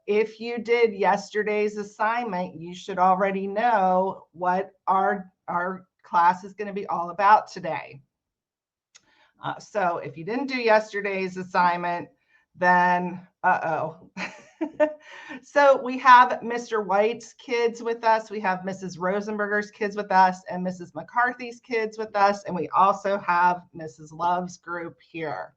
If you did yesterday's assignment, you should already know what our class is going to be all about today. So if you didn't do yesterday's assignment, then So we have Mr. White's kids with us. We have Mrs. Rosenberger's kids with us and Mrs. McCarthy's kids with us. And we also have Mrs. Love's group here.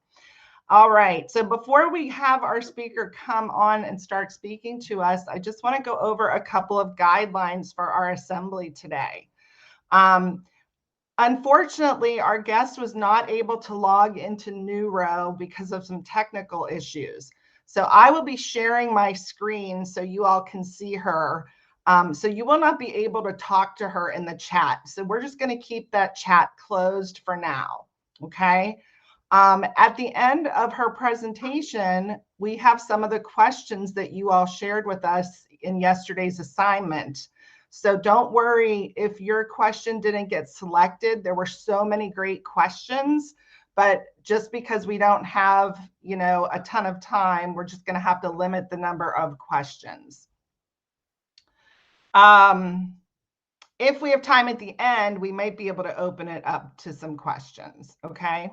All right. So before we have our speaker come on and start speaking to us, I just want to go over a couple of guidelines for our assembly today. Unfortunately, our guest was not able to log into Neuro because of some technical issues. So I will be sharing my screen so you all can see her. So you will not be able to talk to her in the chat. So we're just going to keep that chat closed for now. Okay. At the end of her presentation, we have some of the questions that you all shared with us in yesterday's assignment. So don't worry if your question didn't get selected. There were so many great questions, but just because we don't have, a ton of time, we're just going to have to limit the number of questions. If we have time at the end, we might be able to open it up to some questions, okay?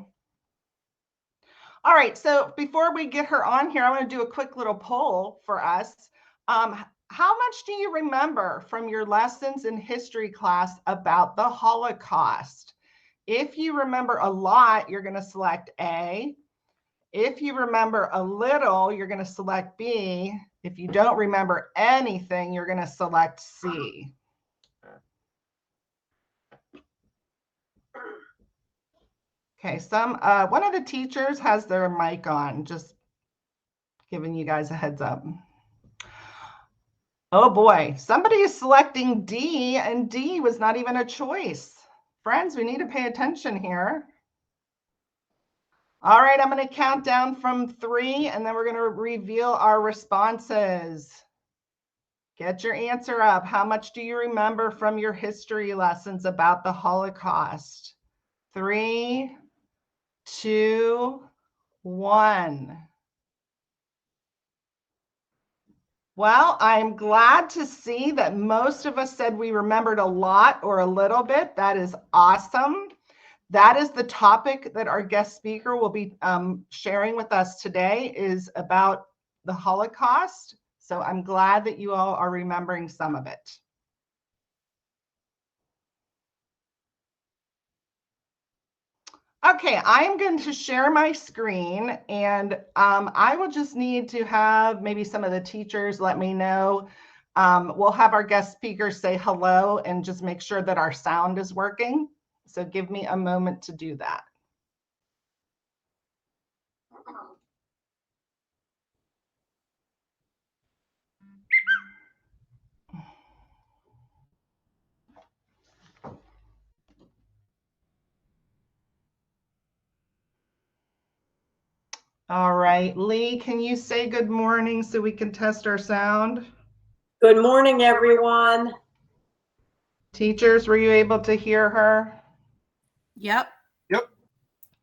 All right, so before we get her on here, I want to do a quick little poll for us. How much do you remember from your lessons in history class about the Holocaust? If you remember a lot, you're going to select A. If you remember a little, you're going to select B. If you don't remember anything, you're going to select C. Okay, one of the teachers has their mic on, just giving you guys a heads up. Oh boy, somebody is selecting D, and D was not even a choice. Friends, we need to pay attention here. All right, I'm going to count down from 3, and then we're going to reveal our responses. Get your answer up. How much do you remember from your history lessons about the Holocaust? 3, 2, 1. Well, I'm glad to see that most of us said we remembered a lot or a little bit. That is awesome. That is the topic that our guest speaker will be sharing with us today, is about the Holocaust. So I'm glad that you all are remembering some of it. Okay, I'm going to share my screen, and I will just need to have maybe some of the teachers let me know. We'll have our guest speaker say hello and just make sure that our sound is working. So give me a moment to do that. All right, Lee, can you say good morning so we can test our sound? Good morning, everyone. Teachers, were you able to hear her? Yep. Yep.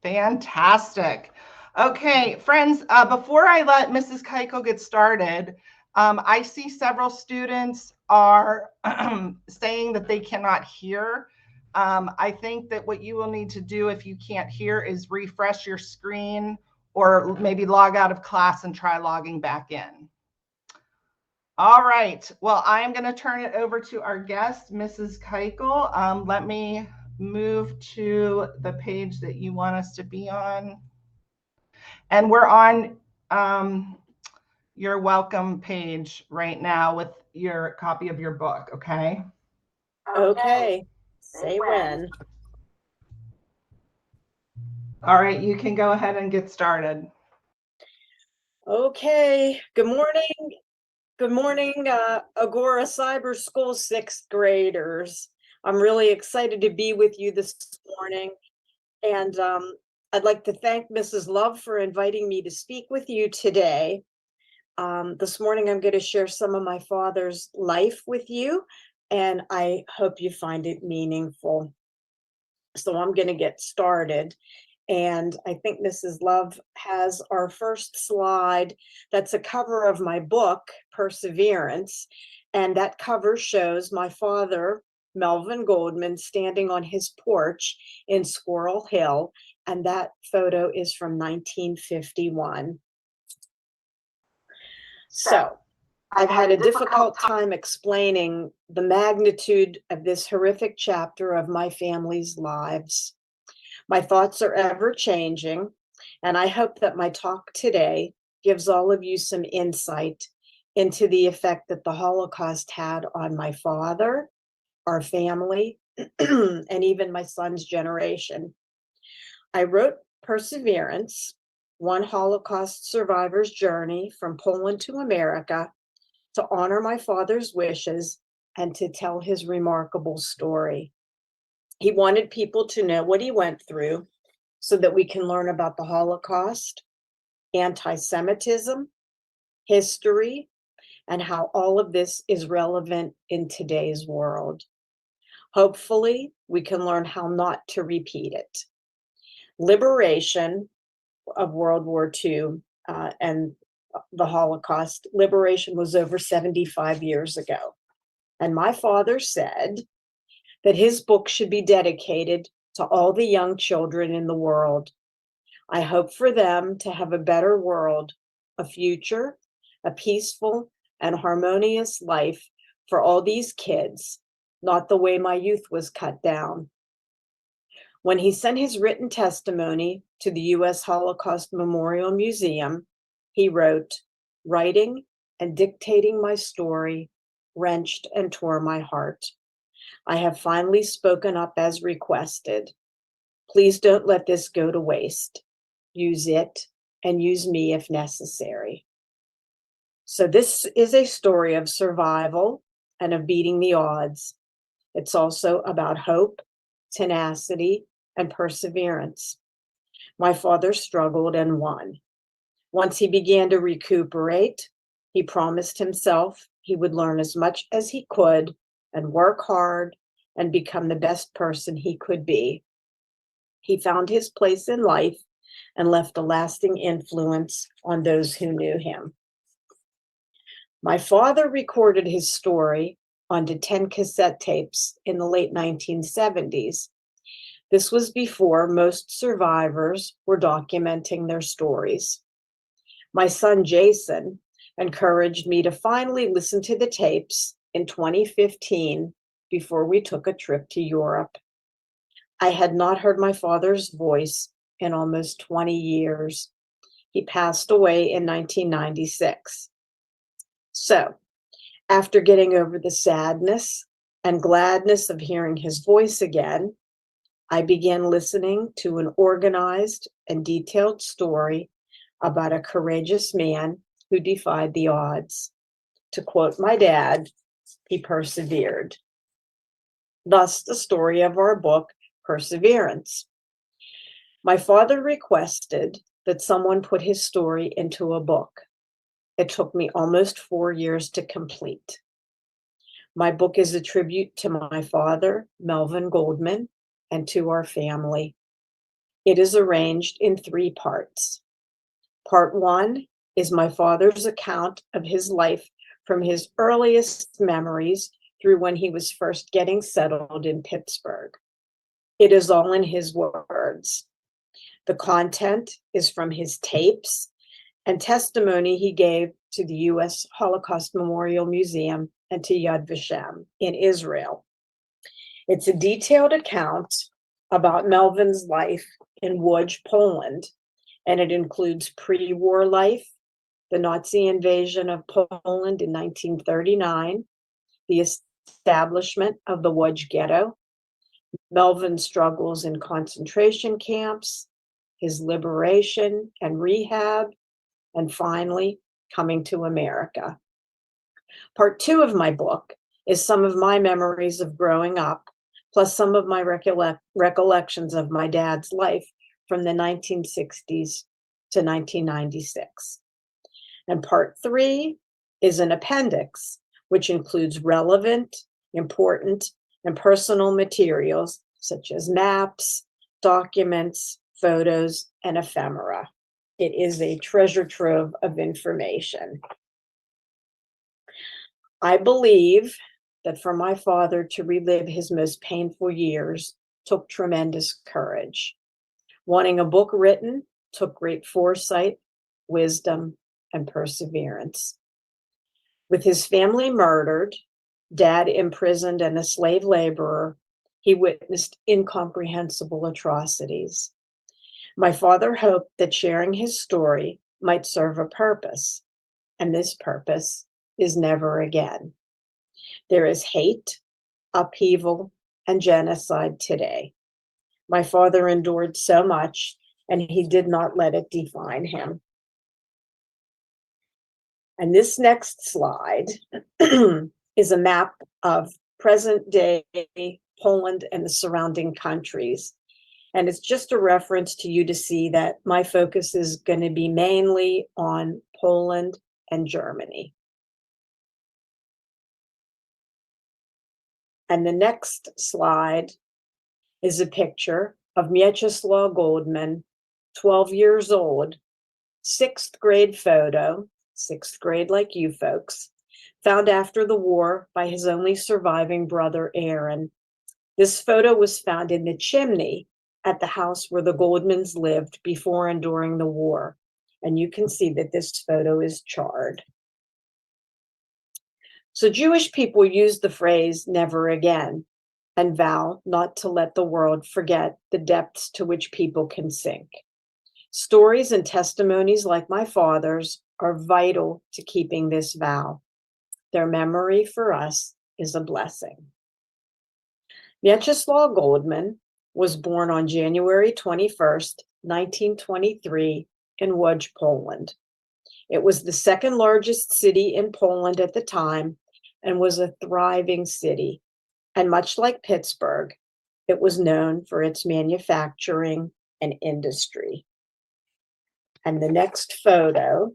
Fantastic. Okay, friends, before I let Mrs. Keikel get started, I see several students are saying that they cannot hear. I think that what you will need to do if you can't hear is refresh your screen, or maybe log out of class and try logging back in. All right, well, I'm going to turn it over to our guest, Mrs. Keikel. Let me move to the page that you want us to be on. And we're on your welcome page right now with your copy of your book, okay? Okay, say when. All right, you can go ahead and get started. Okay, good morning. Good morning, Agora Cyber School 6th graders. I'm really excited to be with you this morning. And I'd like to thank Mrs. Love for inviting me to speak with you today. This morning, I'm going to share some of my father's life with you, and I hope you find it meaningful. So I'm going to get started. And I think Mrs. Love has our first slide. That's a cover of my book, Perseverance. And that cover shows my father, Melvin Goldman, standing on his porch in Squirrel Hill. And that photo is from 1951. So I've had a difficult time explaining the magnitude of this horrific chapter of my family's lives. My thoughts are ever changing, and I hope that my talk today gives all of you some insight into the effect that the Holocaust had on my father, our family, and even my son's generation. I wrote Perseverance, One Holocaust Survivor's Journey from Poland to America, to honor my father's wishes and to tell his remarkable story. He wanted people to know what he went through so that we can learn about the Holocaust, anti-Semitism, history, and how all of this is relevant in today's world. Hopefully, we can learn how not to repeat it. Liberation of World War II and the Holocaust, liberation was over 75 years ago. And my father said that his book should be dedicated to all the young children in the world. I hope for them to have a better world, a future, a peaceful and harmonious life for all these kids, not the way my youth was cut down. When he sent his written testimony to the U.S. Holocaust Memorial Museum, he wrote, "Writing and dictating my story wrenched and tore my heart. I have finally spoken up as requested. Please don't let this go to waste. Use it and use me if necessary." So this is a story of survival and of beating the odds. It's also about hope, tenacity, and perseverance. My father struggled and won. Once he began to recuperate, he promised himself he would learn as much as he could and work hard and become the best person he could be. He found his place in life and left a lasting influence on those who knew him. My father recorded his story onto 10 cassette tapes in the late 1970s. This was before most survivors were documenting their stories. My son Jason encouraged me to finally listen to the tapes in 2015 before we took a trip to Europe. I had not heard my father's voice in almost 20 years. He passed away in 1996. So, after getting over the sadness and gladness of hearing his voice again, I began listening to an organized and detailed story about a courageous man who defied the odds. To quote my dad, he persevered. Thus, the story of our book, Perseverance. My father requested that someone put his story into a book. It took me almost 4 years to complete. My book is a tribute to my father, Melvin Goldman, and to our family. It is arranged in 3 parts. Part 1 is my father's account of his life from his earliest memories through when he was first getting settled in Pittsburgh. It is all in his words. The content is from his tapes and testimony he gave to the U.S. Holocaust Memorial Museum and to Yad Vashem in Israel. It's a detailed account about Melvin's life in Łódź, Poland, and it includes pre-war life, the Nazi invasion of Poland in 1939, the establishment of the Łódź ghetto, Melvin's struggles in concentration camps, his liberation and rehab, and finally, coming to America. Part 2 of my book is some of my memories of growing up, plus some of my recollections of my dad's life from the 1960s to 1996. And part 3 is an appendix, which includes relevant, important, and personal materials such as maps, documents, photos, and ephemera. It is a treasure trove of information. I believe that for my father to relive his most painful years took tremendous courage. Wanting a book written took great foresight, wisdom, and perseverance. With his family murdered, dad imprisoned, and a slave laborer, he witnessed incomprehensible atrocities. My father hoped that sharing his story might serve a purpose, and this purpose is never again. There is hate, upheaval, and genocide today. My father endured so much, and he did not let it define him. And this next slide is a map of present day Poland and the surrounding countries. And it's just a reference to you to see that my focus is going to be mainly on Poland and Germany. And the next slide is a picture of Mieczysław Goldman, 12 years old, sixth grade photo, sixth grade like you folks, found after the war by his only surviving brother, Aaron. This photo was found in the chimney at the house where the Goldmans lived before and during the war. And you can see that this photo is charred. So Jewish people use the phrase never again and vow not to let the world forget the depths to which people can sink. Stories and testimonies like my father's are vital to keeping this vow. Their memory for us is a blessing. Mieczysław Goldman was born on January 21st, 1923 in Łódź, Poland. It was the second largest city in Poland at the time and was a thriving city. And much like Pittsburgh, it was known for its manufacturing and industry. And the next photo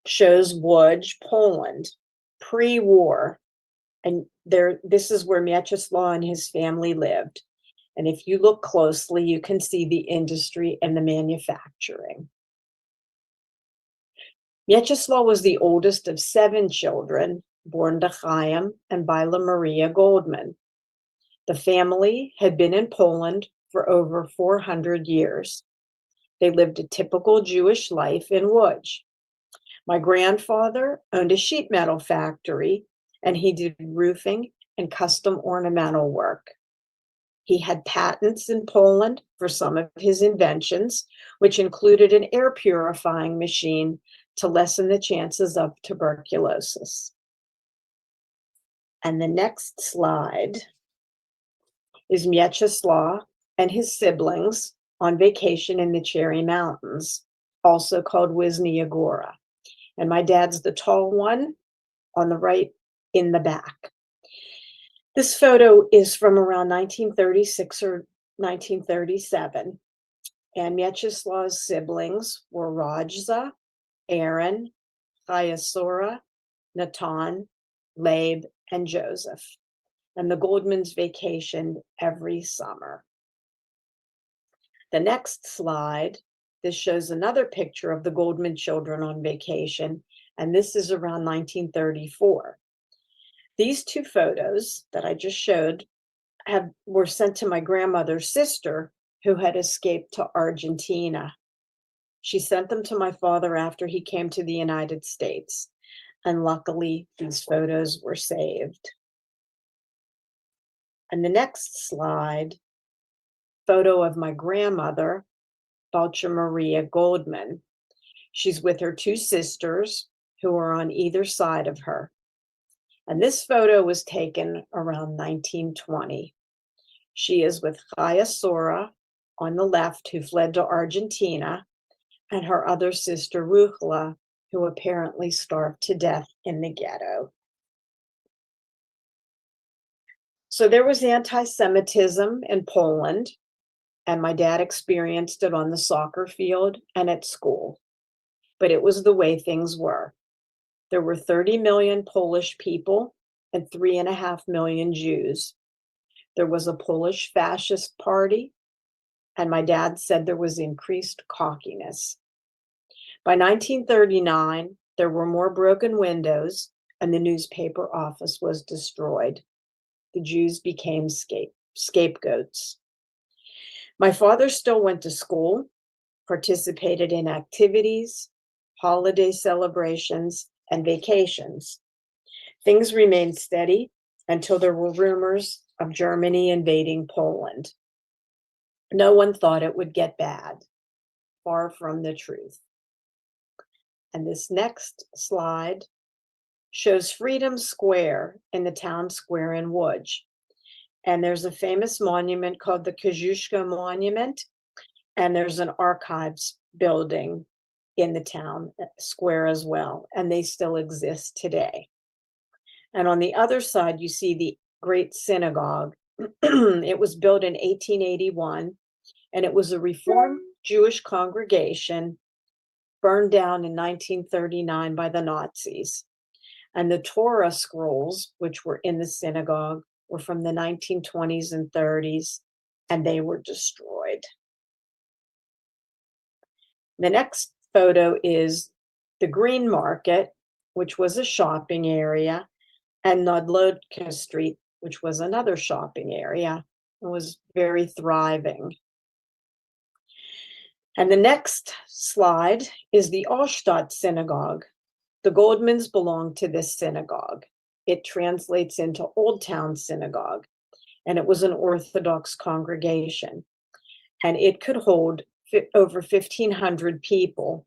shows Łódź, Poland, pre-war. And this is where Mieczysław and his family lived. And if you look closely, you can see the industry and the manufacturing. Mieczysław was the oldest of 7 children, born to Chaim and Byla Maria Goldman. The family had been in Poland for over 400 years. They lived a typical Jewish life in Łódź. My grandfather owned a sheet metal factory, and he did roofing and custom ornamental work. He had patents in Poland for some of his inventions, which included an air purifying machine to lessen the chances of tuberculosis. And the next slide is Mieczysław and his siblings on vacation in the Cherry Mountains, also called Wisny Agora. And my dad's the tall one on the right in the back. This photo is from around 1936 or 1937. And Mieczysław's siblings were Rajza, Aaron, Chayasora, Natan, Labe, and Joseph. And the Goldmans vacationed every summer. The next slide, this shows another picture of the Goldman children on vacation, and this is around 1934. These 2 photos that I just showed were sent to my grandmother's sister, who had escaped to Argentina. She sent them to my father after he came to the United States, and luckily these photos were saved. And the next slide, photo of my grandmother, Byla Maria Goldman. She's with her 2 sisters who are on either side of her. And this photo was taken around 1920. She is with Chaya Sora on the left, who fled to Argentina, and her other sister, Ruchla, who apparently starved to death in the ghetto. So there was anti-Semitism in Poland, and my dad experienced it on the soccer field and at school. But it was the way things were. There were 30 million Polish people and 3.5 million Jews. There was a Polish fascist party, and my dad said there was increased cockiness. By 1939, there were more broken windows, and the newspaper office was destroyed. The Jews became scapegoats. My father still went to school, participated in activities, holiday celebrations, and vacations. Things remained steady until there were rumors of Germany invading Poland. No one thought it would get bad, far from the truth. And this next slide shows Freedom Square in the town square in Łódź. And there's a famous monument called the Kosciuszko Monument, and there's an archives building in the town square as well, and they still exist today. And on the other side, you see the Great Synagogue. It was built in 1881, and it was a Reformed Jewish congregation burned down in 1939 by the Nazis. And the Torah scrolls, which were in the synagogue, were from the 1920s and 30s, and they were destroyed. The next photo is the Green Market, which was a shopping area, and Nodlodka Street, which was another shopping area. It was very thriving. And the next slide is the Allstadt Synagogue. The Goldmans belonged to this synagogue. It translates into Old Town Synagogue, and it was an Orthodox congregation, and it could hold over 1,500 people.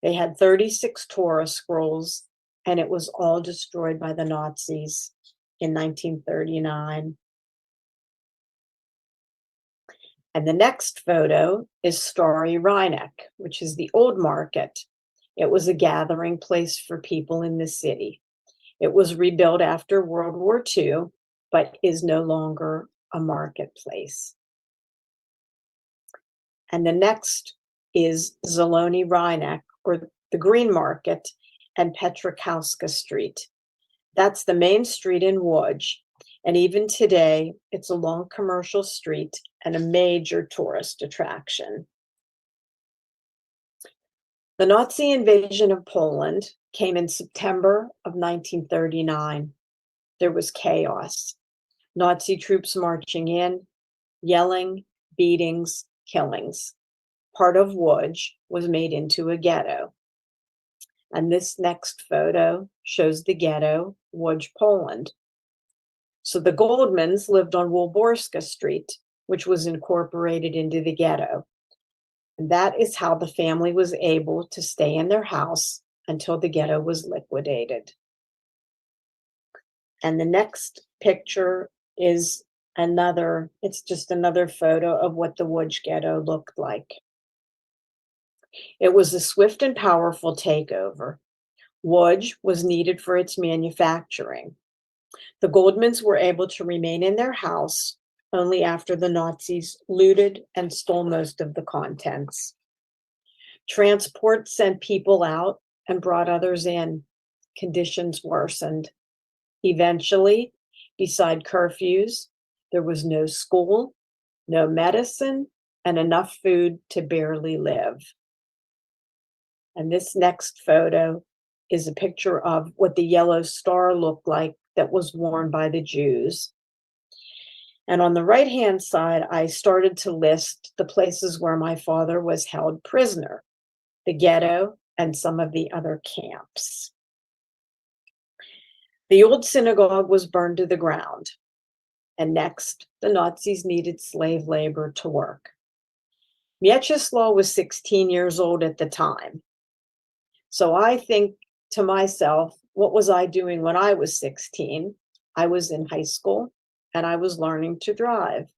They had 36 Torah scrolls, and it was all destroyed by the Nazis in 1939. And the next photo is Stary Rhynek, which is the old market. It was a gathering place for people in the city. It was rebuilt after World War II, but is no longer a marketplace. And the next is Zielony Rhynek, or the Green Market, and Petrikowska Street. That's the main street in Łódź, and even today, it's a long commercial street and a major tourist attraction. The Nazi invasion of Poland came in September of 1939. There was chaos. Nazi troops marching in, yelling, beatings, killings. Part of Łódź was made into a ghetto. And this next photo shows the ghetto, Łódź, Poland. So the Goldmans lived on Wilborska Street, which was incorporated into the ghetto. And that is how the family was able to stay in their house until the ghetto was liquidated. And the next picture is it's just another photo of what the Łódź ghetto looked like. It was a swift and powerful takeover. Łódź was needed for its manufacturing. The Goldmans were able to remain in their house only after the Nazis looted and stole most of the contents. Transport sent people out and brought others in. Conditions worsened. Eventually, beside curfews, there was no school, no medicine, and enough food to barely live. And this next photo is a picture of what the yellow star looked like that was worn by the Jews. And on the right-hand side, I started to list the places where my father was held prisoner, the ghetto, and some of the other camps. The old synagogue was burned to the ground. And next, the Nazis needed slave labor to work. Mieczysław was 16 years old at the time. So I think to myself, what was I doing when I was 16? I was in high school and I was learning to drive.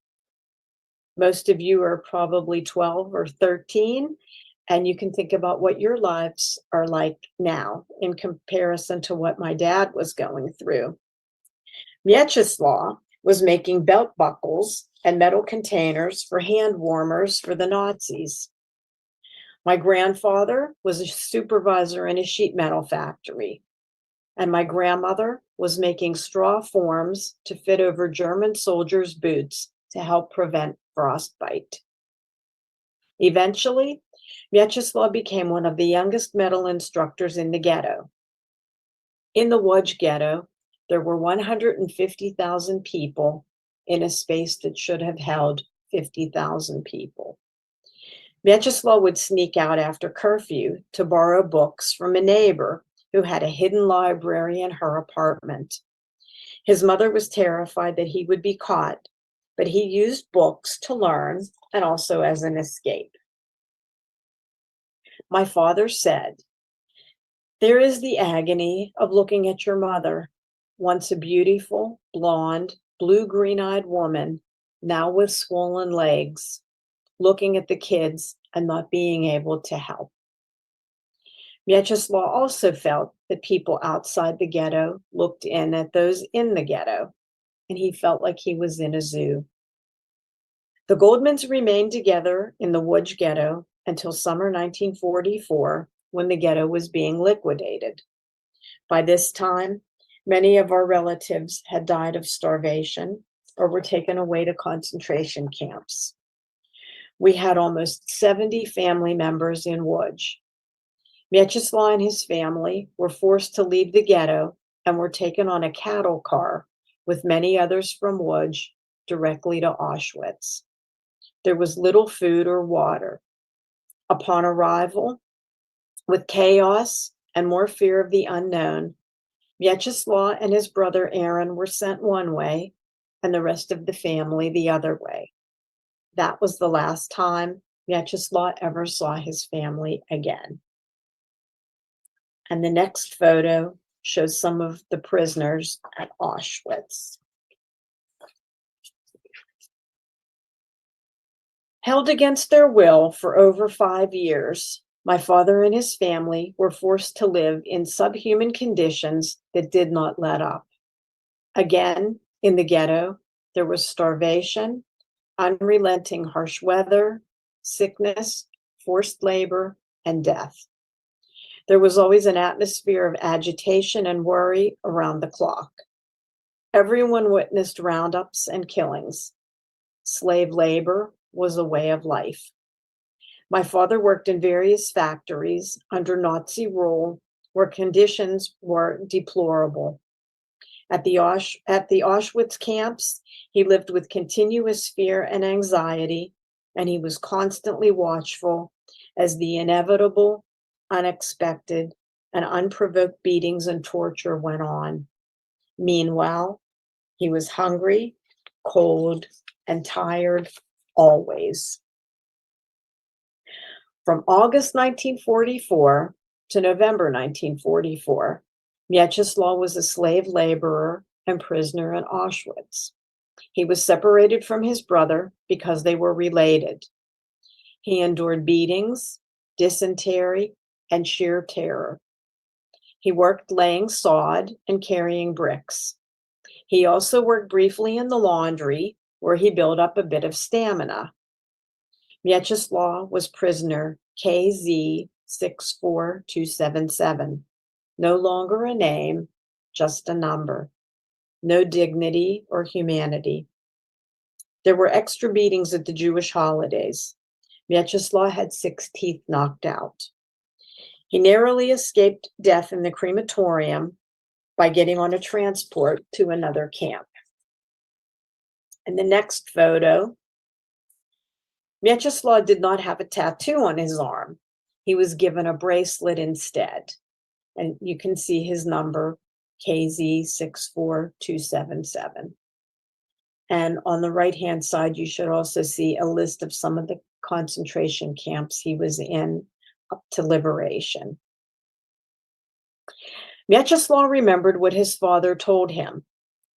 Most of you are probably 12 or 13, and you can think about what your lives are like now in comparison to what my dad was going through. Mieczysław was making belt buckles and metal containers for hand warmers for the Nazis. My grandfather was a supervisor in a sheet metal factory, and my grandmother was making straw forms to fit over German soldiers' boots to help prevent frostbite. Eventually, Vyacheslav became one of the youngest metal instructors in the ghetto. In the Łódź ghetto, there were 150,000 people in a space that should have held 50,000 people. Vyacheslav would sneak out after curfew to borrow books from a neighbor who had a hidden library in her apartment. His mother was terrified that he would be caught, but he used books to learn and also as an escape. My father said, "There is the agony of looking at your mother, once a beautiful, blonde, blue-green-eyed woman, now with swollen legs, looking at the kids and not being able to help." Vyacheslav also felt that people outside the ghetto looked in at those in the ghetto, and he felt like he was in a zoo. The Goldmans remained together in the Łódź ghetto until summer 1944, when the ghetto was being liquidated. By this time, many of our relatives had died of starvation or were taken away to concentration camps. We had almost 70 family members in Łódź. Vyacheslav and his family were forced to leave the ghetto and were taken on a cattle car with many others from Łódź directly to Auschwitz. There was little food or water. Upon arrival, with chaos and more fear of the unknown, Vyacheslav and his brother Aaron were sent one way and the rest of the family the other way. That was the last time Vyacheslav ever saw his family again. And the next photo shows some of the prisoners at Auschwitz. Held against their will for over 5 years, my father and his family were forced to live in subhuman conditions that did not let up. Again, in the ghetto, there was starvation, unrelenting harsh weather, sickness, forced labor, and death. There was always an atmosphere of agitation and worry around the clock. Everyone witnessed roundups and killings. Slave labor was a way of life. My father worked in various factories under Nazi rule where conditions were deplorable. At the Auschwitz camps, he lived with continuous fear and anxiety, and he was constantly watchful as the inevitable, unexpected, and unprovoked beatings and torture went on. Meanwhile, he was hungry, cold, and tired always. From August 1944 to November 1944, Vyacheslav was a slave laborer and prisoner in Auschwitz. He was separated from his brother because they were related. He endured beatings, dysentery, and sheer terror. He worked laying sod and carrying bricks. He also worked briefly in the laundry, where he built up a bit of stamina. Vyacheslav was prisoner KZ 64277. No longer a name, just a number. No dignity or humanity. There were extra beatings at the Jewish holidays. Vyacheslav had 6 teeth knocked out. He narrowly escaped death in the crematorium by getting on a transport to another camp. In the next photo, Vyacheslav did not have a tattoo on his arm. He was given a bracelet instead. And you can see his number, KZ 64277. And on the right-hand side, you should also see a list of some of the concentration camps he was in up to liberation. Vyacheslav remembered what his father told him.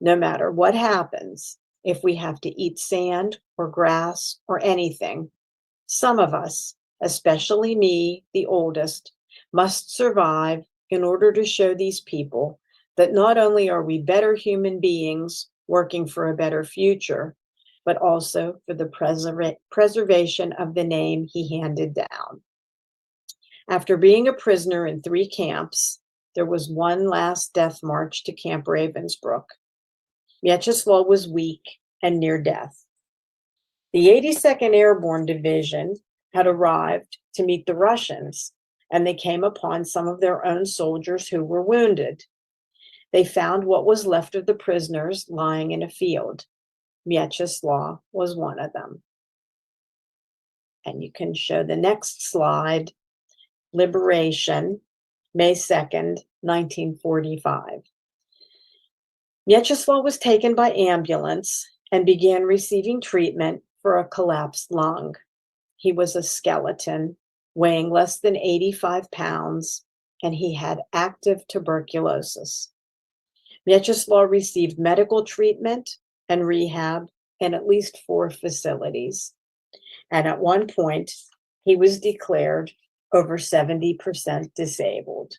No matter what happens, if we have to eat sand or grass or anything, some of us, especially me, the oldest, must survive in order to show these people that not only are we better human beings working for a better future, but also for the preservation of the name he handed down. After being a prisoner in 3 camps, there was one last death march to Camp Ravensbrück. Vyacheslav was weak and near death. The 82nd Airborne Division had arrived to meet the Russians, and they came upon some of their own soldiers who were wounded. They found what was left of the prisoners lying in a field. Mieczyslaw was one of them. And you can show the next slide, Liberation, May 2nd, 1945. Mieczyslaw was taken by ambulance and began receiving treatment for a collapsed lung. He was a skeleton, weighing less than 85 pounds, and he had active tuberculosis. Mieczyslaw received medical treatment and rehab in at least 4 facilities. And at one point, he was declared over 70% disabled.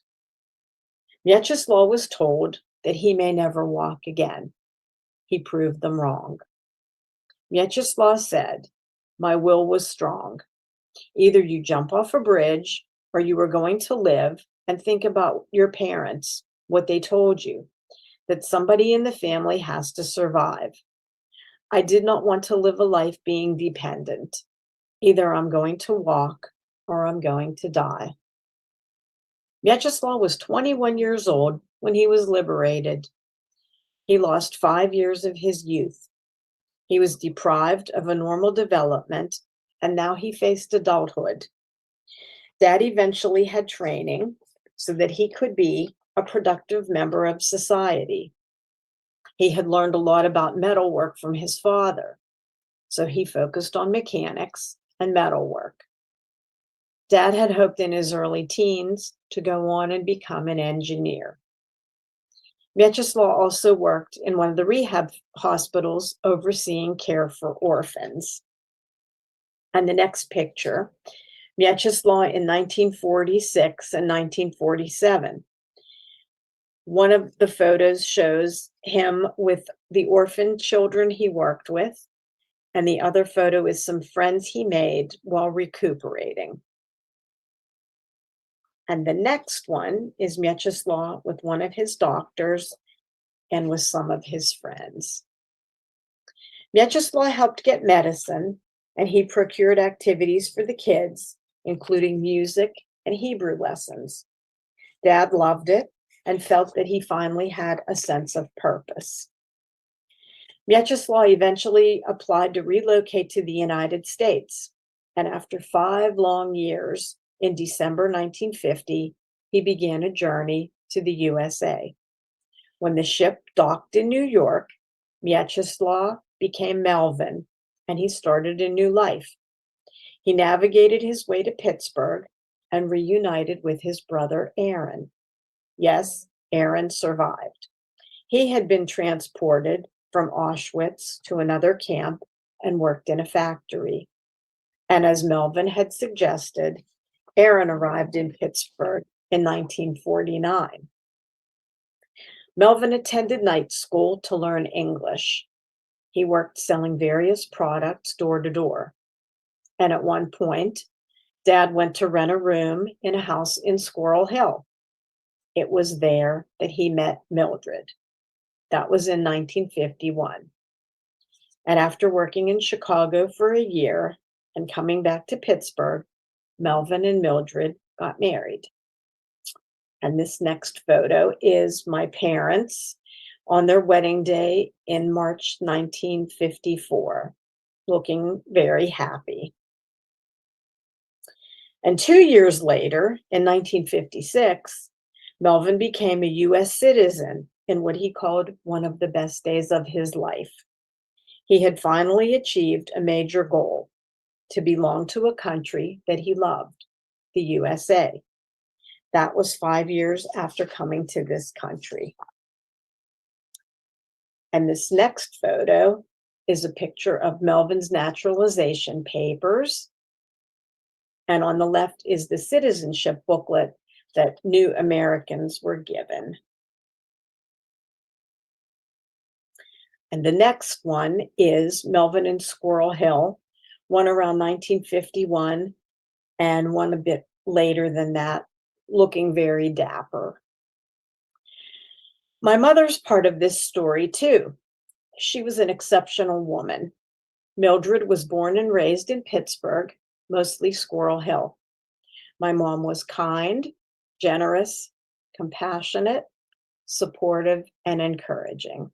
Mieczyslaw was told that he may never walk again. He proved them wrong. Mieczyslaw said, "My will was strong. Either you jump off a bridge or you are going to live and think about your parents, what they told you, that somebody in the family has to survive. I did not want to live a life being dependent. Either I'm going to walk or I'm going to die." Mieczyslaw was 21 years old when he was liberated. He lost 5 years of his youth. He was deprived of a normal development, and now he faced adulthood. Dad eventually had training so that he could be a productive member of society. He had learned a lot about metalwork from his father, so he focused on mechanics and metalwork. Dad had hoped in his early teens to go on and become an engineer. Mieczyslaw also worked in one of the rehab hospitals overseeing care for orphans. And the next picture, Mieczyslaw in 1946 and 1947. One of the photos shows him with the orphan children he worked with, and the other photo is some friends he made while recuperating. And the next one is Mieczyslaw with one of his doctors and with some of his friends. Mieczyslaw helped get medicine, and he procured activities for the kids, including music and Hebrew lessons. Dad loved it and felt that he finally had a sense of purpose. Mieczyslaw eventually applied to relocate to the United States, and after 5 long years, in December 1950, he began a journey to the USA. When the ship docked in New York, Mieczyslaw became Melvin, and he started a new life. He navigated his way to Pittsburgh and reunited with his brother Aaron. Yes, Aaron survived. He had been transported from Auschwitz to another camp and worked in a factory. And as Melvin had suggested, Aaron arrived in Pittsburgh in 1949. Melvin attended night school to learn English. He worked selling various products door to door. And at one point, Dad went to rent a room in a house in Squirrel Hill. It was there that he met Mildred. That was in 1951. And after working in Chicago for a year and coming back to Pittsburgh, Melvin and Mildred got married. And this next photo is my parents on their wedding day in March 1954, looking very happy. And 2 years later, in 1956, Melvin became a US citizen in what he called one of the best days of his life. He had finally achieved a major goal: to belong to a country that he loved, the USA. That was 5 years after coming to this country. And this next photo is a picture of Melvin's naturalization papers. And on the left is the citizenship booklet that new Americans were given. And the next one is Melvin in Squirrel Hill, one around 1951 and one a bit later than that, looking very dapper. My mother's part of this story too. She was an exceptional woman. Mildred was born and raised in Pittsburgh, mostly Squirrel Hill. My mom was kind, generous, compassionate, supportive, and encouraging.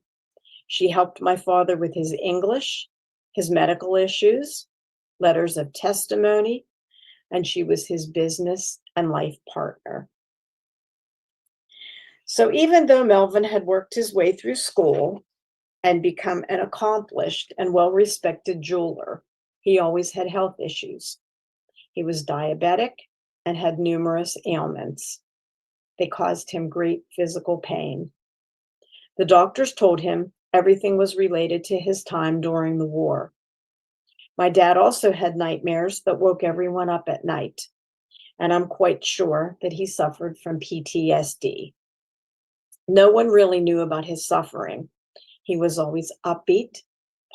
She helped my father with his English, his medical issues, letters of testimony, and she was his business and life partner. So even though Melvin had worked his way through school and become an accomplished and well-respected jeweler, he always had health issues. He was diabetic and had numerous ailments. They caused him great physical pain. The doctors told him everything was related to his time during the war. My dad also had nightmares that woke everyone up at night, and I'm quite sure that he suffered from PTSD. No one really knew about his suffering. He was always upbeat,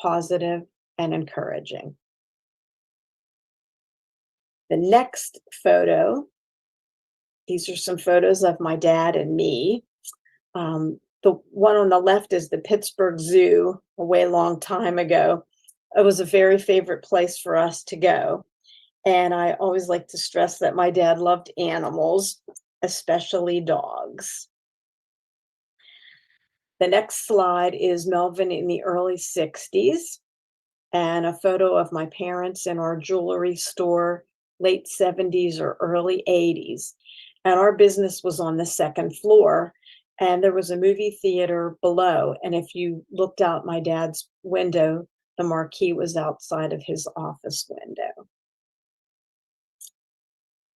positive, and encouraging. The next photo, these are some photos of my dad and me. The one on the left is the Pittsburgh Zoo, a way long time ago. It was a very favorite place for us to go. And I always like to stress that my dad loved animals, especially dogs. The next slide is Melvin in the early 60s and a photo of my parents in our jewelry store, late 70s or early 80s. And our business was on the second floor, and there was a movie theater below. And if you looked out my dad's window, the marquee was outside of his office window.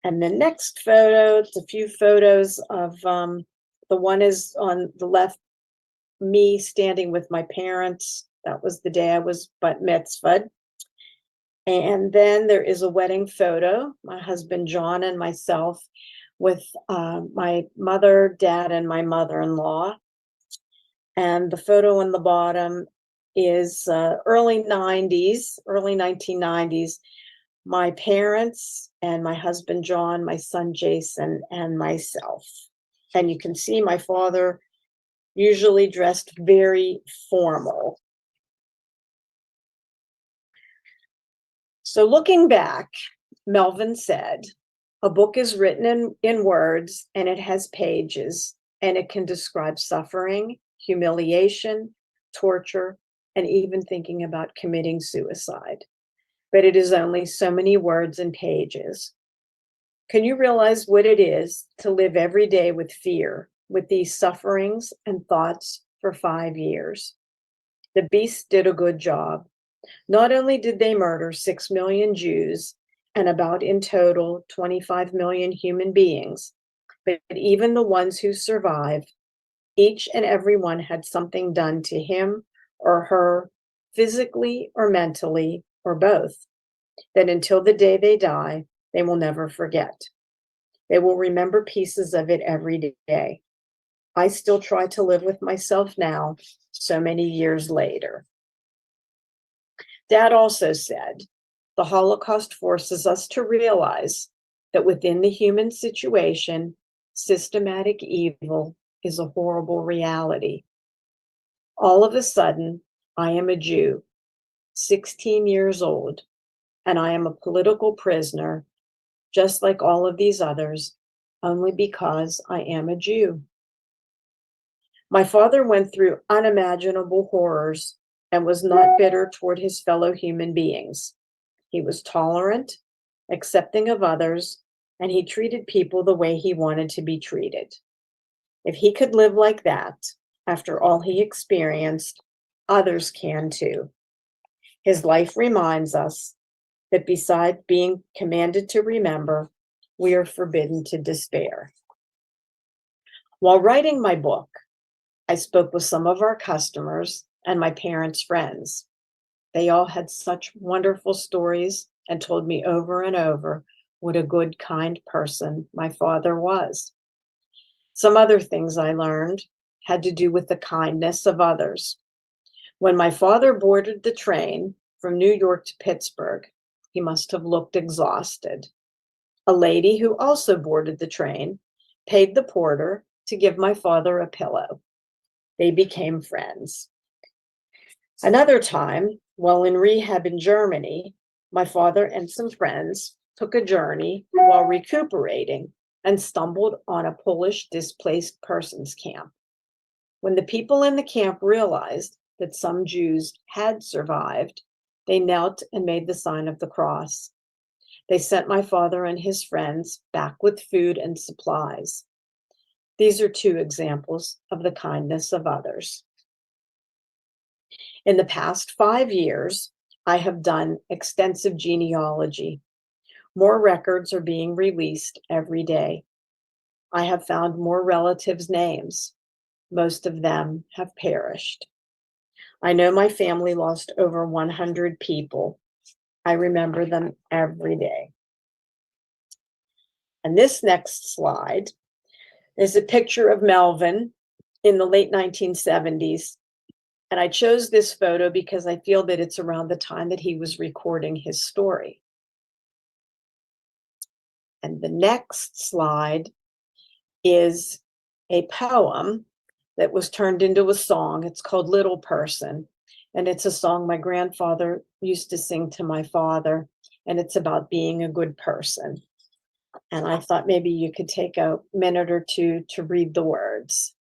And the next photo, it's a few photos of the one is on the left, me standing with my parents. That was the day I was bat mitzvahed. And then there is a wedding photo, my husband John and myself with my mother, dad, and my mother-in-law. And the photo on the bottom is early 90s, early 1990s. My parents and my husband John, my son Jason, and myself. And you can see my father usually dressed very formal. So looking back, Melvin said, a book is written in words and it has pages and it can describe suffering, humiliation, torture, and even thinking about committing suicide. But it is only so many words and pages. Can you realize what it is to live every day with fear, with these sufferings and thoughts for 5 years? The beasts did a good job. Not only did they murder 6 million Jews and about in total 25 million human beings, but even the ones who survived, each and every one had something done to him or her, physically or mentally, or both, that until the day they die, they will never forget. They will remember pieces of it every day. I still try to live with myself now, so many years later. Dad also said, the Holocaust forces us to realize that within the human situation, systematic evil is a horrible reality. All of a sudden, I am a Jew, 16 years old, and I am a political prisoner, just like all of these others, only because I am a Jew. My father went through unimaginable horrors and was not bitter toward his fellow human beings. He was tolerant, accepting of others, and he treated people the way he wanted to be treated. If he could live like that, after all he experienced, others can too. His life reminds us that besides being commanded to remember, we are forbidden to despair. While writing my book, I spoke with some of our customers and my parents' friends. They all had such wonderful stories and told me over and over what a good, kind person my father was. Some other things I learned had to do with the kindness of others. When my father boarded the train from New York to Pittsburgh, he must have looked exhausted. A lady who also boarded the train paid the porter to give my father a pillow. They became friends. Another time, while in rehab in Germany, my father and some friends took a journey while recuperating and stumbled on a Polish displaced persons camp. When the people in the camp realized that some Jews had survived, they knelt and made the sign of the cross. They sent my father and his friends back with food and supplies. These are two examples of the kindness of others. In the past 5 years, I have done extensive genealogy. More records are being released every day. I have found more relatives' names. Most of them have perished. I know my family lost over 100 people. I remember them every day. And this next slide is a picture of Melvin in the late 1970s. And I chose this photo because I feel that it's around the time that he was recording his story. And the next slide is a poem that was turned into a song. It's called Little Person. And it's a song my grandfather used to sing to my father. And it's about being a good person. And I thought maybe you could take a minute or two to read the words.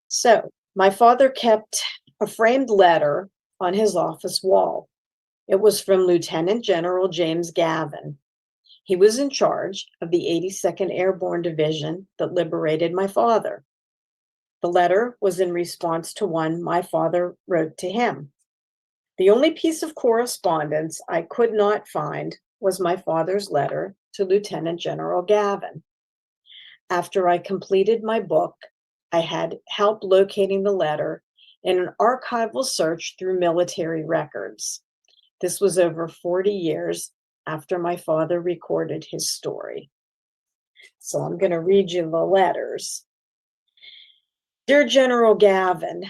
So my father kept a framed letter on his office wall. It was from Lieutenant General James Gavin. He was in charge of the 82nd Airborne Division that liberated my father. The letter was in response to one my father wrote to him. The only piece of correspondence I could not find was my father's letter to Lieutenant General Gavin. After I completed my book, I had help locating the letter in an archival search through military records. This was over 40 years after my father recorded his story. So I'm going to read you the letters. Dear General Gavin,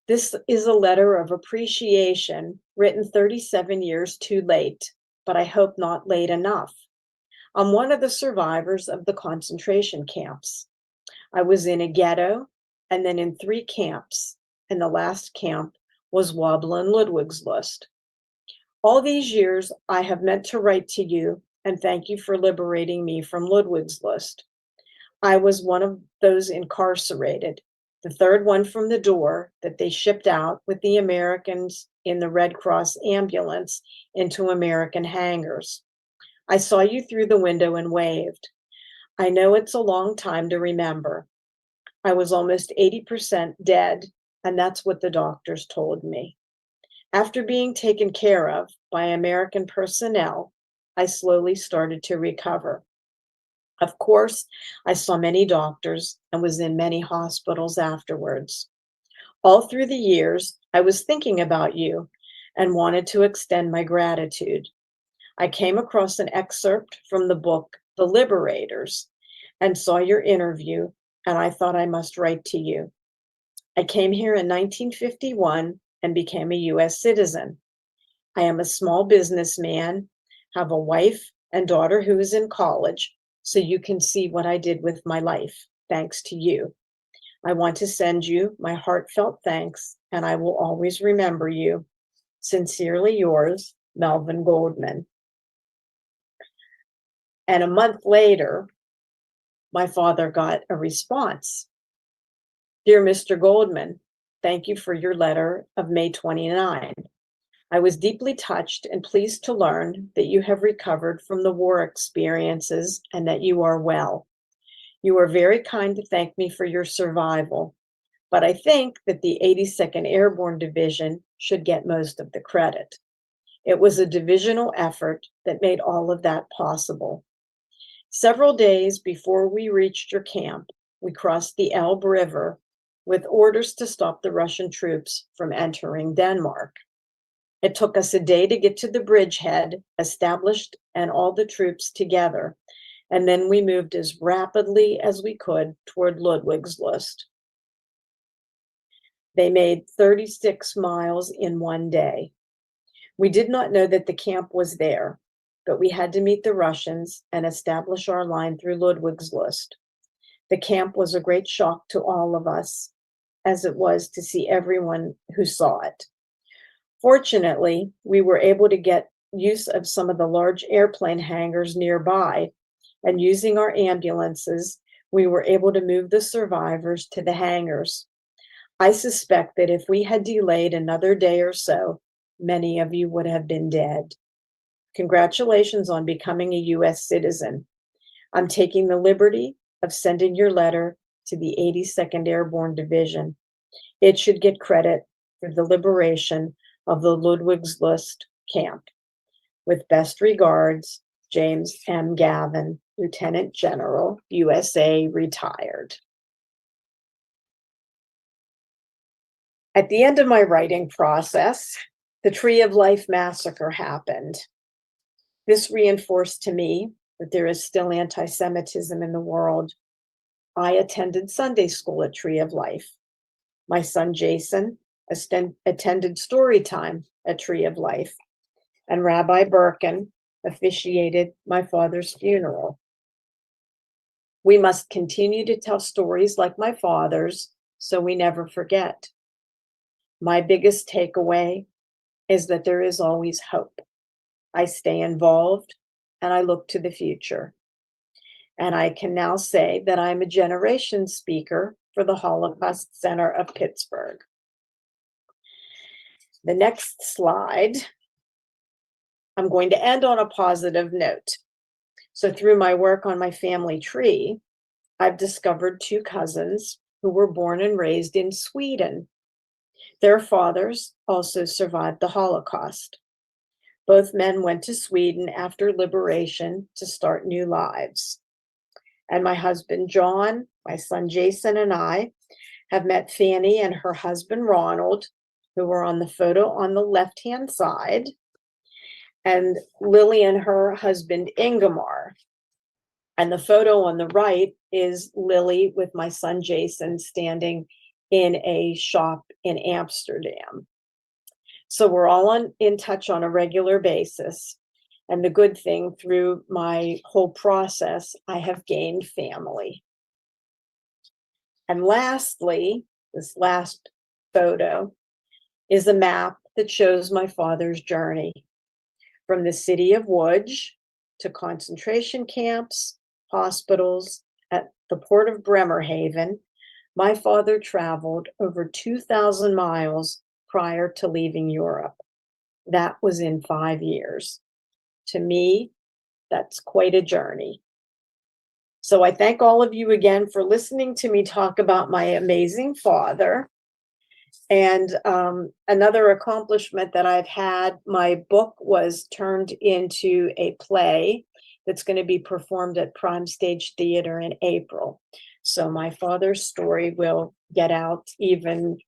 this is a letter of appreciation written 37 years too late, but I hope not late enough. I'm one of the survivors of the concentration camps. I was in a ghetto and then in 3 camps, and the last camp was Woblin Ludwigslust. All these years, I have meant to write to you and thank you for liberating me from Ludwigslust. I was one of those incarcerated, the third one from the door that they shipped out with the Americans in the Red Cross ambulance into American hangars. I saw you through the window and waved. I know it's a long time to remember. I was almost 80% dead, and that's what the doctors told me. After being taken care of by American personnel, I slowly started to recover. Of course, I saw many doctors and was in many hospitals afterwards. All through the years, I was thinking about you and wanted to extend my gratitude. I came across an excerpt from the book, The Liberators, and saw your interview, and I thought I must write to you. I came here in 1951 and became a US citizen. I am a small businessman, have a wife and daughter who is in college, so you can see what I did with my life, thanks to you. I want to send you my heartfelt thanks, and I will always remember you. Sincerely yours, Melvin Goldman. And a month later, my father got a response. Dear Mr. Goldman, thank you for your letter of May 29. I was deeply touched and pleased to learn that you have recovered from the war experiences and that you are well. You are very kind to thank me for your survival, but I think that the 82nd Airborne Division should get most of the credit. It was a divisional effort that made all of that possible. Several days before we reached your camp, we crossed the Elbe River with orders to stop the Russian troops from entering Denmark. It took us a day to get to the bridgehead, established and all the troops together, and then we moved as rapidly as we could toward Ludwigslust. They made 36 miles in one day. We did not know that the camp was there, but we had to meet the Russians and establish our line through Ludwigslust. The camp was a great shock to all of us, as it was to see everyone who saw it. Fortunately, we were able to get use of some of the large airplane hangars nearby, and using our ambulances, we were able to move the survivors to the hangars. I suspect that if we had delayed another day or so, many of you would have been dead. Congratulations on becoming a U.S. citizen. I'm taking the liberty of sending your letter to the 82nd Airborne Division. It should get credit for the liberation of the Ludwigslust camp. With best regards, James M. Gavin, Lieutenant General, USA, retired. At the end of my writing process, the Tree of Life massacre happened. This reinforced to me that there is still anti-Semitism in the world. I attended Sunday school at Tree of Life. My son Jason attended story time at Tree of Life, and Rabbi Birkin officiated my father's funeral. We must continue to tell stories like my father's so we never forget. My biggest takeaway is that there is always hope. I stay involved and I look to the future. And I can now say that I'm a generation speaker for the Holocaust Center of Pittsburgh. The next slide, I'm going to end on a positive note. So through my work on my family tree, I've discovered two cousins who were born and raised in Sweden. Their fathers also survived the Holocaust. Both men went to Sweden after liberation to start new lives. And my husband, John, my son, Jason, and I have met Fanny and her husband, Ronald, who are on the photo on the left-hand side, and Lily and her husband, Ingemar. And the photo on the right is Lily with my son, Jason, standing in a shop in Amsterdam. So we're all in touch on a regular basis. And the good thing, through my whole process, I have gained family. And lastly, this last photo is a map that shows my father's journey from the city of Łódź to concentration camps, hospitals, at the port of Bremerhaven. My father traveled over 2,000 miles prior to leaving Europe. That was in 5 years. To me, that's quite a journey. So I thank all of you again for listening to me talk about my amazing father. And another accomplishment that I've had, my book was turned into a play that's going to be performed at Prime Stage Theater in April. So my father's story will get out even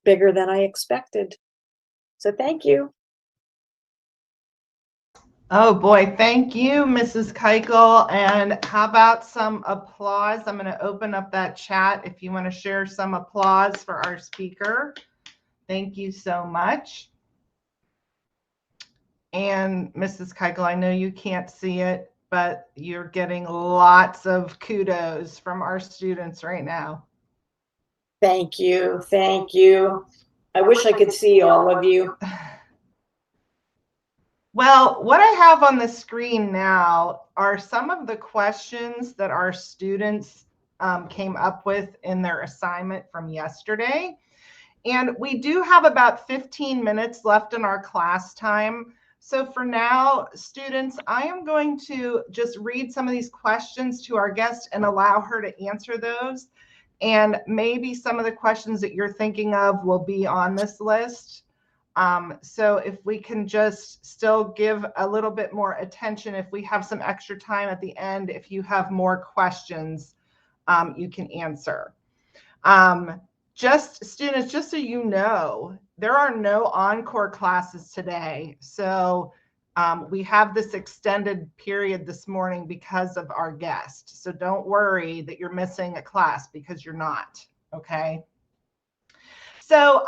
bigger than I expected. So thank you. Oh boy, thank you, Mrs. Keikel. And how about some applause? I'm going to open up that chat if you want to share some applause for our speaker. Thank you so much. And Mrs. Keikel, I know you can't see it, but you're getting lots of kudos from our students right now. Thank you. Thank you. I wish I could see all of you. Well, what I have on the screen now are some of the questions that our students came up with in their assignment from yesterday. And we do have about 15 minutes left in our class time. So for now, students, I am going to just read some of these questions to our guest and allow her to answer those. And maybe some of the questions that you're thinking of will be on this list. So if we can just still give a little bit more attention, if we have some extra time at the end, if you have more questions, you can answer. students, just so you know, there are no encore classes today. So we have this extended period this morning because of our guest. So don't worry that you're missing a class, because you're not, okay? So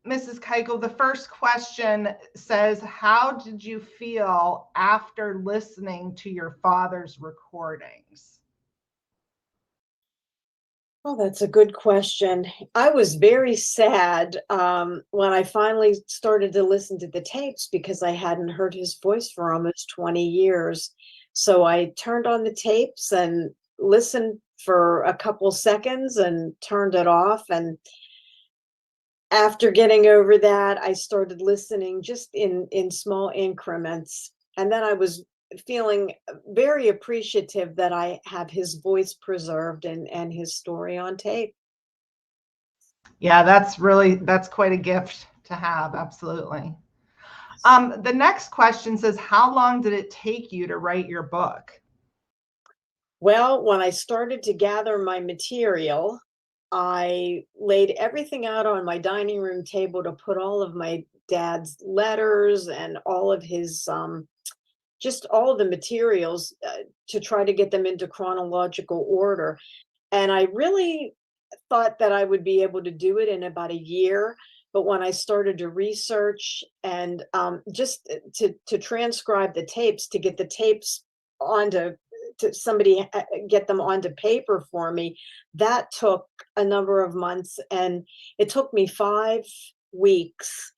Mrs. Keikel, the first question says, how did you feel after listening to your father's recordings? Oh, that's a good question. I was very sad when I finally started to listen to the tapes, because I hadn't heard his voice for almost 20 years. So I turned on the tapes and listened for a couple seconds and turned it off. And after getting over that, I started listening just in small increments. And then I was feeling very appreciative that I have his voice preserved and his story on tape. Yeah, that's quite a gift to have. Absolutely. The next question says, how long did it take you to write your book? Well, when I started to gather my material, I laid everything out on my dining room table to put all of my dad's letters and all of his just all of the materials to try to get them into chronological order. And I really thought that I would be able to do it in about a year. But when I started to research and just to transcribe the tapes, to get the tapes onto to somebody get them onto paper for me, that took a number of months, and it took me 5 weeks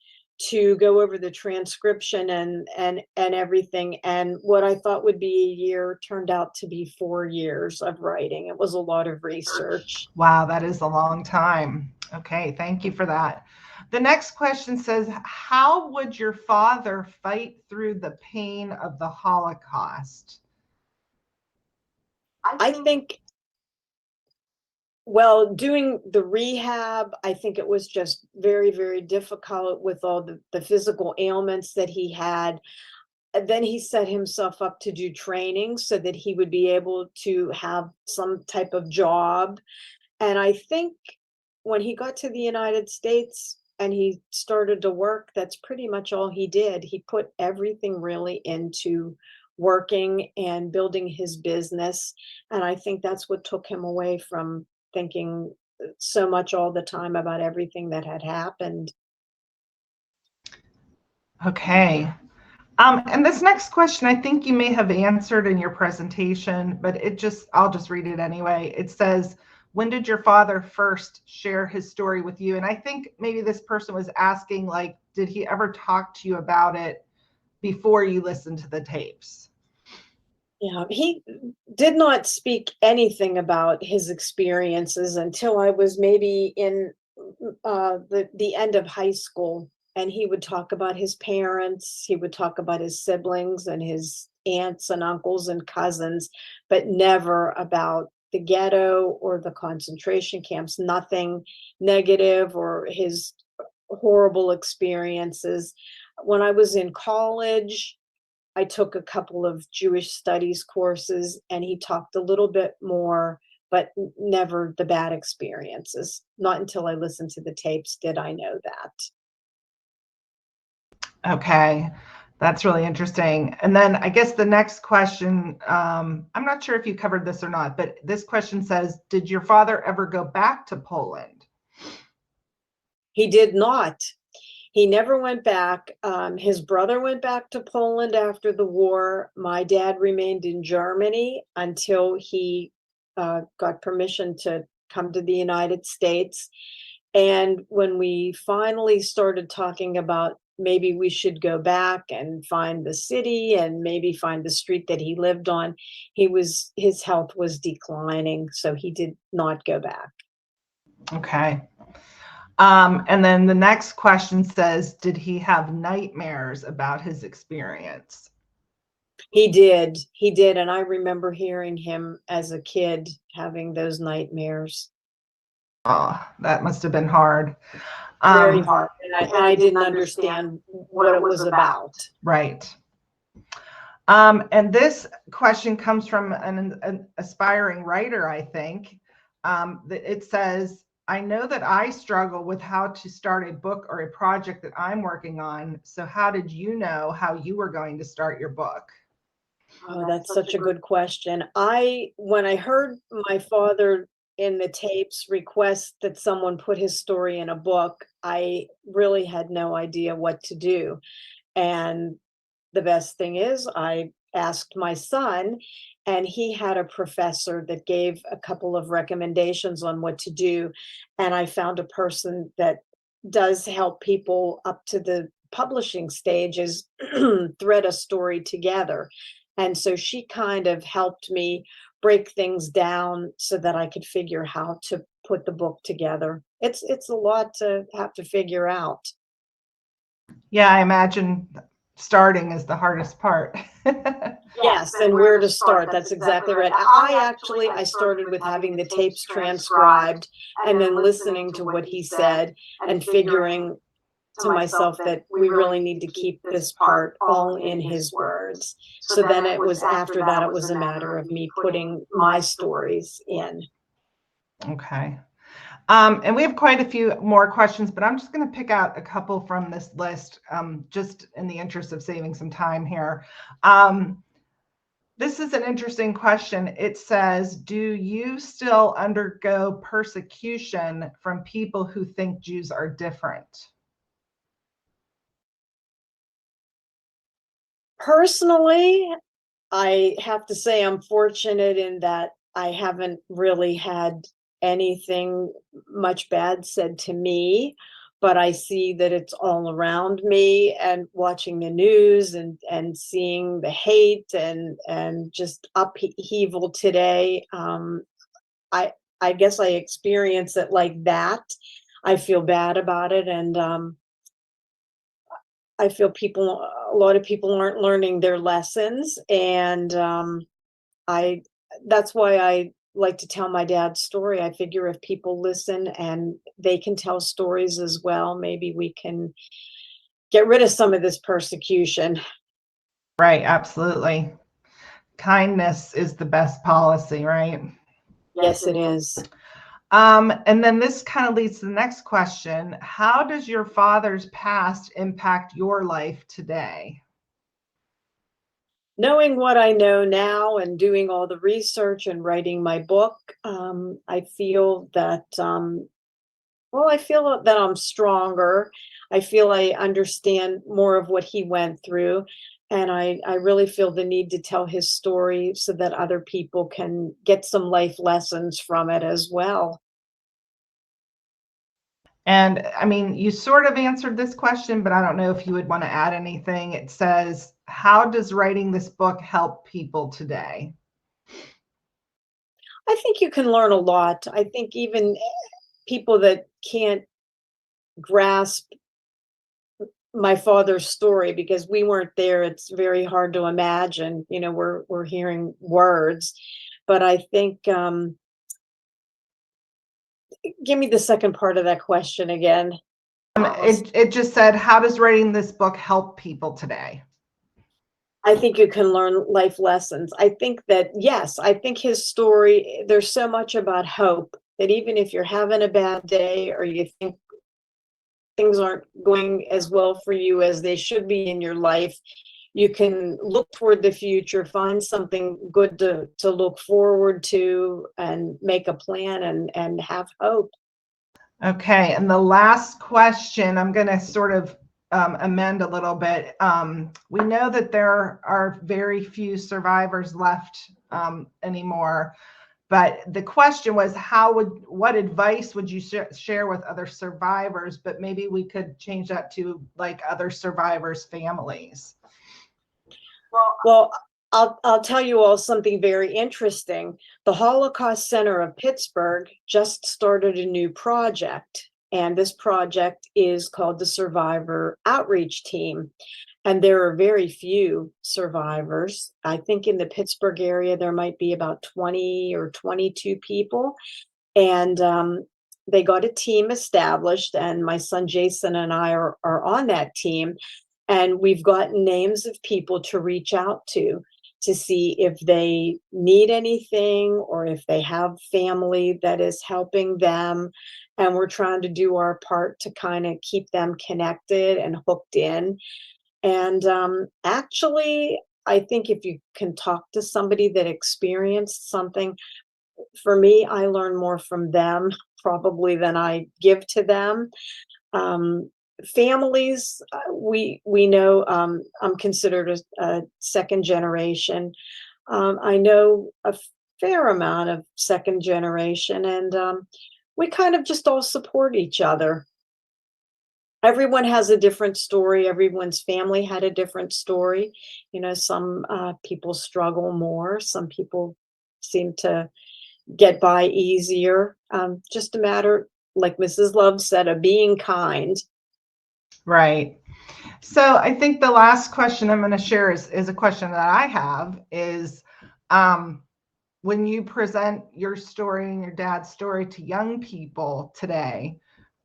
to go over the transcription and everything. And what I thought would be a year turned out to be 4 years of writing. It was a lot of research. Wow, that is a long time. Okay, thank you for that. The next question says, how would your father fight through the pain of the Holocaust? I think, well, doing the rehab, I think it was just very, very difficult with all the physical ailments that he had. And then he set himself up to do training so that he would be able to have some type of job. And I think when he got to the United States and he started to work, that's pretty much all he did. He put everything really into working and building his business. And I think that's what took him away from thinking so much all the time about everything that had happened. Okay. And this next question, I think you may have answered in your presentation, but I'll just read it anyway. It says, when did your father first share his story with you? And I think maybe this person was asking, like, did he ever talk to you about it before you listened to the tapes? Yeah, he did not speak anything about his experiences until I was maybe in the end of high school, and he would talk about his parents, he would talk about his siblings and his aunts and uncles and cousins, but never about the ghetto or the concentration camps. Nothing negative or his horrible experiences. When I was in college, I took a couple of Jewish studies courses, and he talked a little bit more, but never the bad experiences. Not until I listened to the tapes did I know that. Okay, that's really interesting. And then I guess the next question, I'm not sure if you covered this or not, but this question says, did your father ever go back to Poland? He did not. He never went back. His brother went back to Poland after the war. My dad remained in Germany until he got permission to come to the United States. And when we finally started talking about maybe we should go back and find the city and maybe find the street that he lived on, his health was declining, so he did not go back. Okay. And then the next question says, did he have nightmares about his experience? He did, and I remember hearing him as a kid having those nightmares. Oh, that must have been hard. Very hard, and I didn't understand what it was about. Right. And this question comes from an aspiring writer, I think. It says, I know that I struggle with how to start a book or a project that I'm working on. So how did you know how you were going to start your book? Oh, that's such a good question. When I heard my father in the tapes request that someone put his story in a book, I really had no idea what to do. And the best thing is I asked my son, and he had a professor that gave a couple of recommendations on what to do. And I found a person that does help people up to the publishing stages thread a story together. And so she kind of helped me break things down so that I could figure how to put the book together. It's a lot to have to figure out. Yeah, I imagine starting is the hardest part. Yes, and where to start. That's exactly right. I started with having the tapes transcribed and then listening to what he said and figuring to myself that we really need to keep this part all in his words. So then it was after that, it was a matter of me putting my stories in. Okay. And we have quite a few more questions, but I'm just going to pick out a couple from this list, just in the interest of saving some time here. This is an interesting question. It says, do you still undergo persecution from people who think Jews are different? Personally, I have to say I'm fortunate in that I haven't really had anything much bad said to me, but I see that it's all around me, and watching the news and seeing the hate and just upheaval today. I I guess I experience it like that. I feel bad about it, and I feel a lot of people aren't learning their lessons, and I that's why I like to tell my dad's story. I figure if people listen and they can tell stories as well, maybe we can get rid of some of this persecution. Right, absolutely. Kindness is the best policy, right? Yes, it is. And then this kind of leads to the next question. How does your father's past impact your life today? Knowing what I know now and doing all the research and writing my book, I feel that I feel that I'm stronger. I feel I understand more of what he went through. And I really feel the need to tell his story so that other people can get some life lessons from it as well. And I mean, you sort of answered this question, but I don't know if you would want to add anything. It says, how does writing this book help people today? I think you can learn a lot. I think even people that can't grasp my father's story because we weren't there, it's very hard to imagine. We're hearing words, but I think give me the second part of that question again. It just said, how does writing this book help people today? I think you can learn life lessons. I think that, yes, I think his story, there's so much about hope that even if you're having a bad day or you think things aren't going as well for you as they should be in your life, you can look toward the future, find something good to look forward to, and make a plan and have hope. Okay, and the last question, I'm going to sort of amend a little bit. We know that there are very few survivors left anymore, but the question was, what advice would you share with other survivors? But maybe we could change that to like other survivors' families. Well, I'll tell you all something very interesting. The Holocaust Center of Pittsburgh just started a new project, and this project is called the Survivor Outreach Team. And there are very few survivors. I think in the Pittsburgh area, there might be about 20 or 22 people. And they got a team established, and my son Jason and I are on that team. And we've gotten names of people to reach out to. to see if they need anything or if they have family that is helping them. And we're trying to do our part to kind of keep them connected and hooked in. And actually, I think if you can talk to somebody that experienced something, for me, I learn more from them probably than I give to them. Um, Families, we know, I'm considered a second generation. I know a fair amount of second generation, and we kind of just all support each other. Everyone has a different story. Everyone's family had a different story. You know, some people struggle more. Some people seem to get by easier. Just a matter, like Mrs. Love said, of being kind. Right. So I think the last question I'm going to share is a question that I have is, when you present your story and your dad's story to young people today,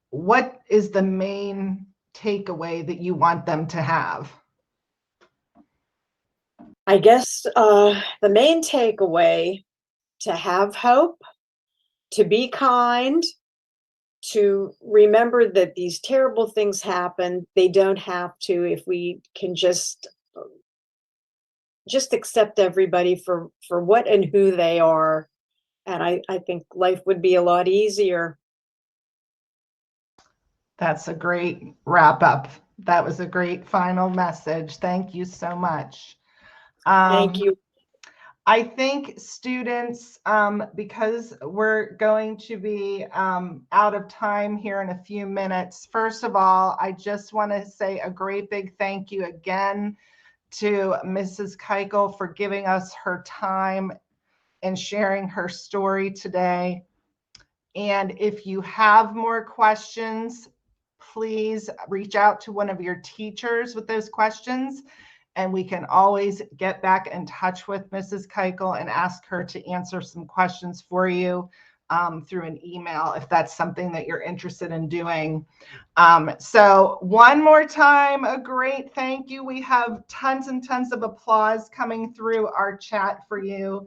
what is the main takeaway that you want them to have? I guess the main takeaway: to have hope, to be kind, to remember that these terrible things happen. They don't have to, if we can just accept everybody for what and who they are. And I think life would be a lot easier. That's a great wrap up. That was a great final message. Thank you so much. Thank you. I think students, because we're going to be out of time here in a few minutes, first of all, I just want to say a great big thank you again to Mrs. Keikel for giving us her time and sharing her story today. And if you have more questions, please reach out to one of your teachers with those questions, and we can always get back in touch with Mrs. Keikel and ask her to answer some questions for you through an email if that's something that you're interested in doing. So one more time, a great thank you. We have tons and tons of applause coming through our chat for you.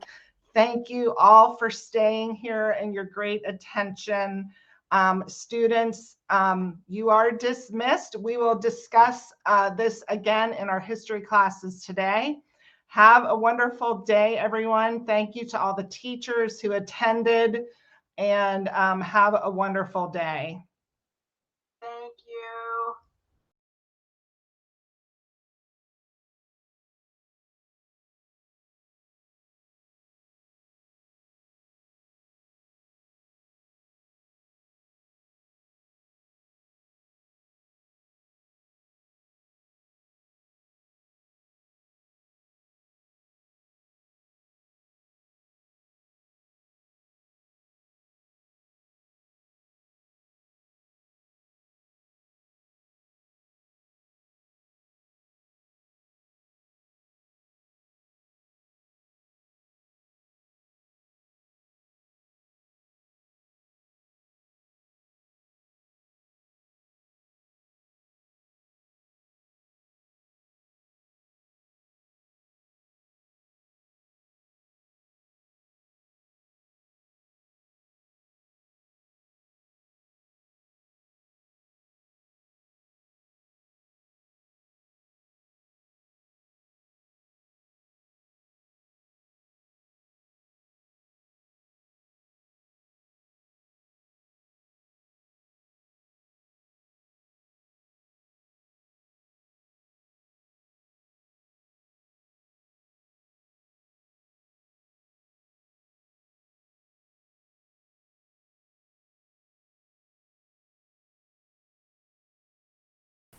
Thank you all for staying here and your great attention. Students, you are dismissed. We will discuss this again in our history classes today. Have a wonderful day, everyone. Thank you to all the teachers who attended, and have a wonderful day. Thank you.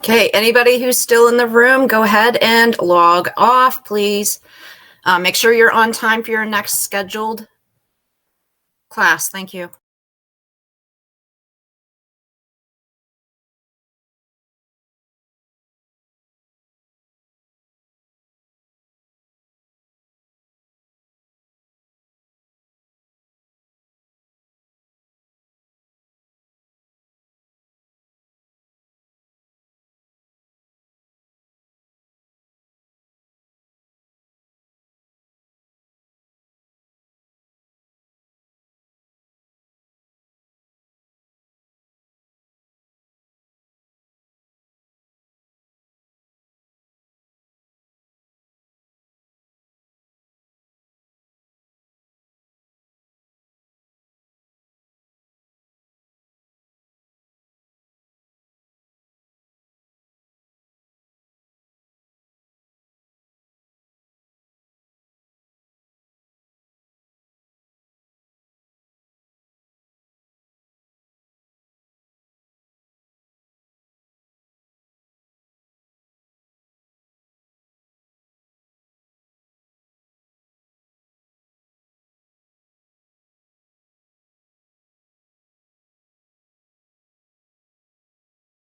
Okay, anybody who's still in the room, go ahead and log off, please. Make sure you're on time for your next scheduled class. Thank you.